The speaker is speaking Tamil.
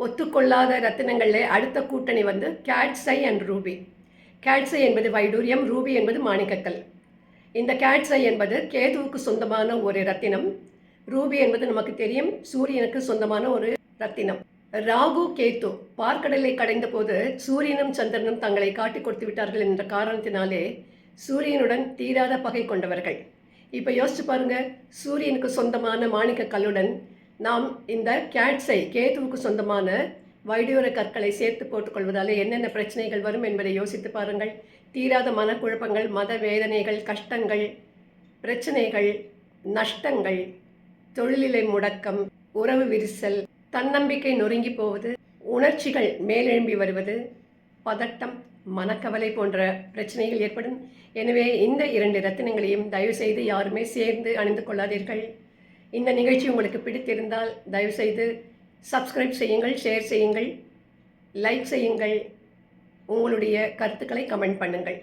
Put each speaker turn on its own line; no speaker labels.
ஒத்துக்கொள்ளாத ரத்தினங்களில் அடுத்த கூட்டணி வந்து கேட்ஸை அண்ட் ரூபி. கேட்ஸை என்பது வைடூரியம், ரூபி என்பது மாணிக்கக்கல். இந்த கேட்ஸை என்பது கேதுவுக்கு சொந்தமான ஒரு ரத்தினம். ரூபி என்பது நமக்கு தெரியும், சூரியனுக்கு சொந்தமான ஒரு ரத்தினம். ராகு கேத்து பார்க்கடலை கடைந்த போது சூரியனும் சந்திரனும் தங்களை காட்டி கொடுத்து விட்டார்கள் என்ற காரணத்தினாலே சூரியனுடன் தீராத பகை கொண்டவர்கள். இப்போ யோசிச்சு பாருங்க, சூரியனுக்கு சொந்தமான மாணிக்க கல்லுடன் நாம் இந்த கேட்ஸை, கேதுவுக்கு சொந்தமான வைடூர கற்களை சேர்த்து போட்டுக்கொள்வதால் என்னென்ன பிரச்சனைகள் வரும் என்பதை யோசித்து பாருங்கள். தீராத மனக்குழப்பங்கள், மத வேதனைகள், கஷ்டங்கள், பிரச்சனைகள், நஷ்டங்கள், தொழிலிலை முடக்கம், உறவு விரிசல், தன்னம்பிக்கை நொறுங்கி போவது, உணர்ச்சிகள் மேலெழும்பி வருவது, பதட்டம், மனக்கவலை போன்ற பிரச்சனைகள் ஏற்படும். எனவே இந்த 2 ரத்தினங்களையும் தயவுசெய்து யாருமே சேர்ந்து அணிந்து கொள்ளாதீர்கள். இந்த நிகழ்ச்சி உங்களுக்கு பிடித்திருந்தால் தயவுசெய்து சப்ஸ்கிரைப் செய்யுங்கள், ஷேர் செய்யுங்கள், லைக் செய்யுங்கள், உங்களுடைய கருத்துக்களை கமெண்ட் பண்ணுங்கள்.